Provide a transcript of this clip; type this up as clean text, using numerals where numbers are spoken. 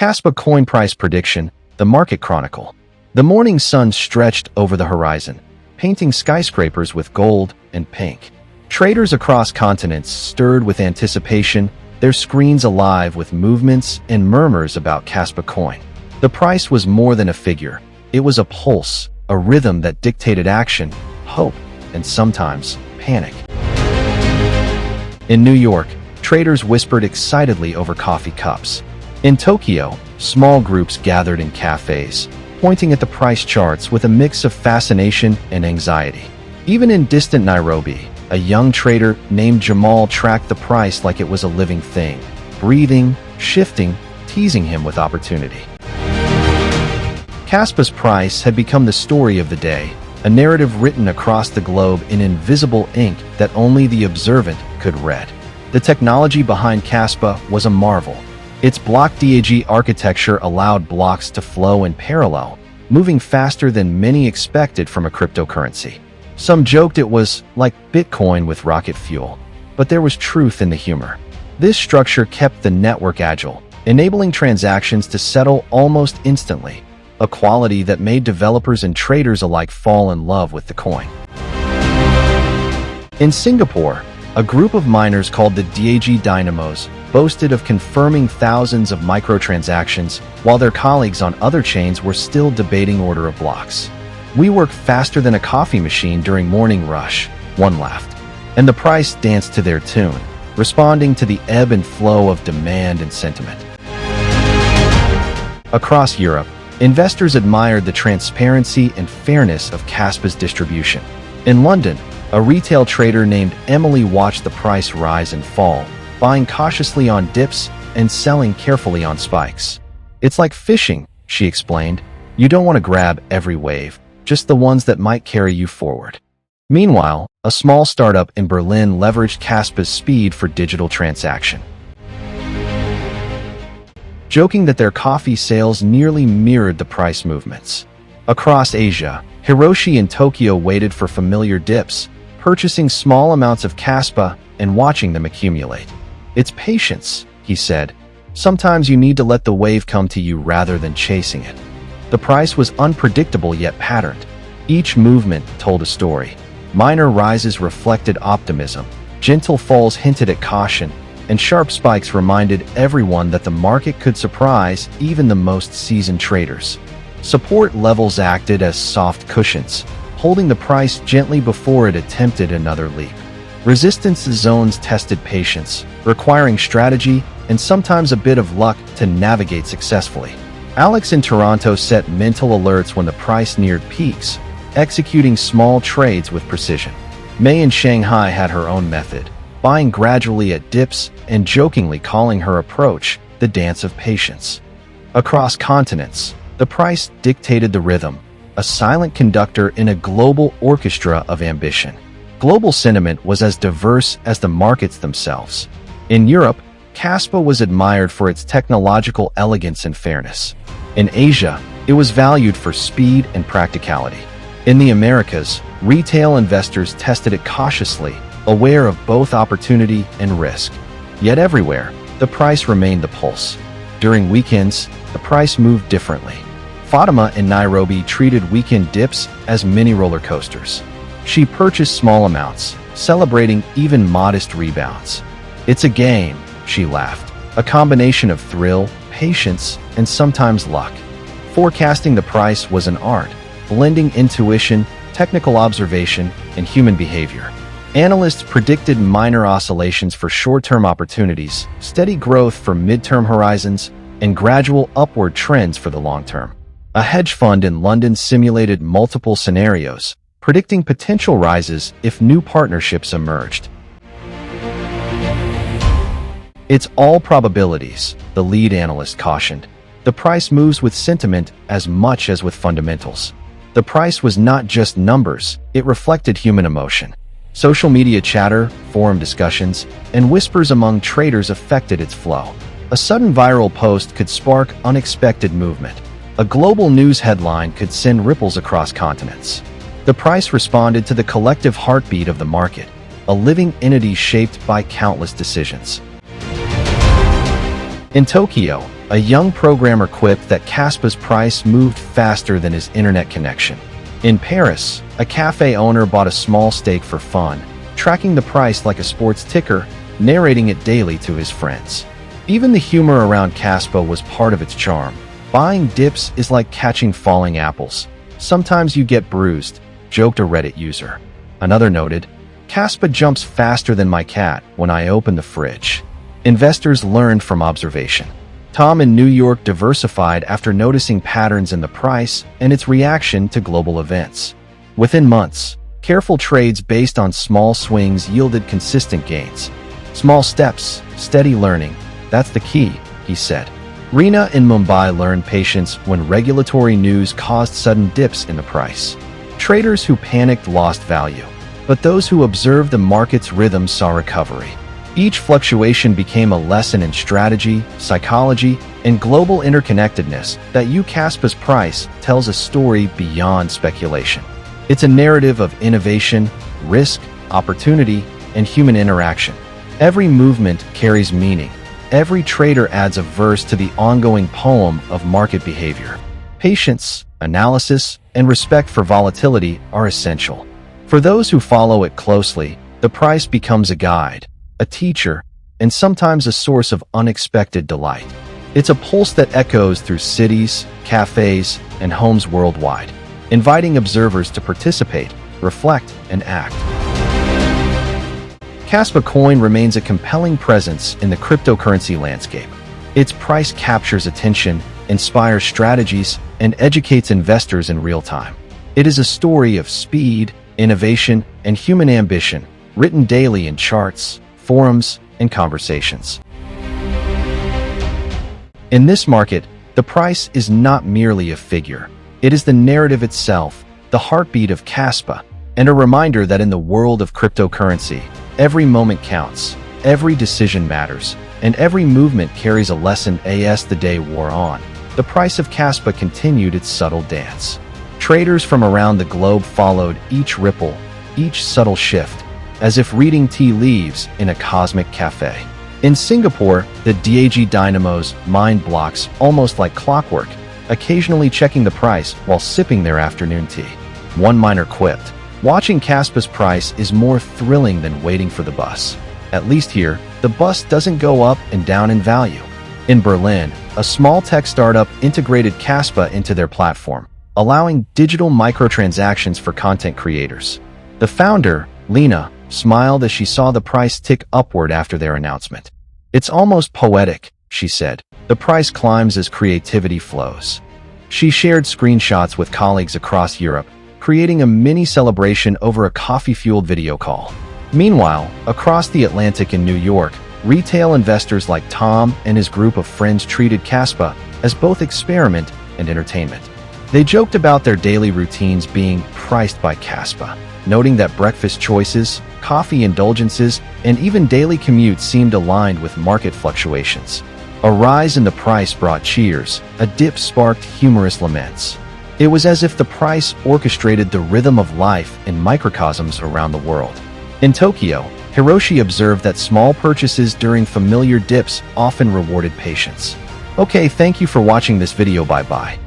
KASPA Coin Price Prediction, the Market Chronicle. The morning sun stretched over the horizon, painting skyscrapers with gold and pink. Traders across continents stirred with anticipation, their screens alive with movements and murmurs about KASPA coin. The price was more than a figure. It was a pulse, a rhythm that dictated action, hope, and sometimes panic. In New York, traders whispered excitedly over coffee cups. In Tokyo, small groups gathered in cafes, pointing at the price charts with a mix of fascination and anxiety. Even in distant Nairobi, a young trader named Jamal tracked the price like it was a living thing, breathing, shifting, teasing him with opportunity. KASPA's price had become the story of the day, a narrative written across the globe in invisible ink that only the observant could read. The technology behind KASPA was a marvel. Its block DAG architecture allowed blocks to flow in parallel, moving faster than many expected from a cryptocurrency. Some joked it was like Bitcoin with rocket fuel, but there was truth in the humor. This structure kept the network agile, enabling transactions to settle almost instantly, a quality that made developers and traders alike fall in love with the coin. In Singapore, a group of miners called the DAG Dynamos boasted of confirming thousands of microtransactions, while their colleagues on other chains were still debating order of blocks. "We work faster than a coffee machine during morning rush," one laughed. And the price danced to their tune, responding to the ebb and flow of demand and sentiment. Across Europe, investors admired the transparency and fairness of KASPA's distribution. In London, a retail trader named Emily watched the price rise and fall, buying cautiously on dips and selling carefully on spikes. "It's like fishing," she explained. "You don't want to grab every wave, just the ones that might carry you forward." Meanwhile, a small startup in Berlin leveraged KASPA's speed for digital transaction, joking that their coffee sales nearly mirrored the price movements. Across Asia, Hiroshi in Tokyo waited for familiar dips, purchasing small amounts of KASPA and watching them accumulate. "It's patience," he said. "Sometimes you need to let the wave come to you rather than chasing it." The price was unpredictable yet patterned. Each movement told a story. Minor rises reflected optimism, gentle falls hinted at caution, and sharp spikes reminded everyone that the market could surprise even the most seasoned traders. Support levels acted as soft cushions, holding the price gently before it attempted another leap. Resistance zones tested patience, requiring strategy and sometimes a bit of luck to navigate successfully. Alex in Toronto set mental alerts when the price neared peaks, executing small trades with precision. May in Shanghai had her own method, buying gradually at dips and jokingly calling her approach the dance of patience. Across continents, the price dictated the rhythm, a silent conductor in a global orchestra of ambition. Global sentiment was as diverse as the markets themselves. In Europe, KASPA was admired for its technological elegance and fairness. In Asia, it was valued for speed and practicality. In the Americas, retail investors tested it cautiously, aware of both opportunity and risk. Yet everywhere, the price remained the pulse. During weekends, the price moved differently. Fatima in Nairobi treated weekend dips as mini roller coasters. She purchased small amounts, celebrating even modest rebounds. "It's a game," she laughed, "a combination of thrill, patience, and sometimes luck." Forecasting the price was an art, blending intuition, technical observation, and human behavior. Analysts predicted minor oscillations for short-term opportunities, steady growth for mid-term horizons, and gradual upward trends for the long term. A hedge fund in London simulated multiple scenarios, predicting potential rises if new partnerships emerged. "It's all probabilities," the lead analyst cautioned. "The price moves with sentiment as much as with fundamentals." The price was not just numbers, it reflected human emotion. Social media chatter, forum discussions, and whispers among traders affected its flow. A sudden viral post could spark unexpected movement. A global news headline could send ripples across continents. The price responded to the collective heartbeat of the market, a living entity shaped by countless decisions. In Tokyo, A young programmer quipped that KASPA's price moved faster than his internet connection. In Paris, a cafe owner bought a small stake for fun, tracking the price like a sports ticker, narrating it daily to his friends. Even the humor around KASPA was part of its charm. Buying dips is like catching falling apples. Sometimes you get bruised, joked a Reddit user. Another noted, KASPA jumps faster than my cat when I open the fridge. Investors learned from observation. Tom in New York diversified after noticing patterns in the price and its reaction to global events. Within months, careful trades based on small swings yielded consistent gains. Small steps, steady learning, that's the key, he said. Reena in Mumbai learned patience when regulatory news caused sudden dips in the price. Traders who panicked lost value, but those who observed the market's rhythm saw recovery. Each fluctuation became a lesson in strategy, psychology, and global interconnectedness that KASPA's price tells a story beyond speculation. It's a narrative of innovation, risk, opportunity, and human interaction. Every movement carries meaning. Every trader adds a verse to the ongoing poem of market behavior. Patience, analysis, and respect for volatility are essential. For those who follow it closely, the price becomes a guide, a teacher, and sometimes a source of unexpected delight. It's a pulse that echoes through cities, cafes, and homes worldwide, inviting observers to participate, reflect, and act. KASPA Coin remains a compelling presence in the cryptocurrency landscape. Its price captures attention, inspires strategies, and educates investors in real time. It is a story of speed, innovation, and human ambition, written daily in charts, forums, and conversations. In this market, the price is not merely a figure. It is the narrative itself, the heartbeat of KASPA, and a reminder that in the world of cryptocurrency, every moment counts, every decision matters, and every movement carries a lesson. As the day wore on, the price of KASPA continued its subtle dance. Traders from around the globe followed each ripple, each subtle shift, as if reading tea leaves in a cosmic cafe. In Singapore, the DAG Dynamo's mind blocks almost like clockwork, occasionally checking the price while sipping their afternoon tea. One miner quipped, "Watching KASPA's price is more thrilling than waiting for the bus. At least here, the bus doesn't go up and down in value." In Berlin, a small tech startup integrated KASPA into their platform, allowing digital microtransactions for content creators. The founder, Lena, smiled as she saw the price tick upward after their announcement. "It's almost poetic," she said. "The price climbs as creativity flows." She shared screenshots with colleagues across Europe, creating a mini celebration over a coffee-fueled video call. Meanwhile, across the Atlantic in New York, retail investors like Tom and his group of friends treated KASPA as both experiment and entertainment. They joked about their daily routines being priced by KASPA, noting that breakfast choices, coffee indulgences, and even daily commutes seemed aligned with market fluctuations. A rise in the price brought cheers, a dip sparked humorous laments. It was as if the price orchestrated the rhythm of life in microcosms around the world. In Tokyo, Hiroshi observed that small purchases during familiar dips often rewarded patience. Okay, thank you for watching this video. Bye-bye.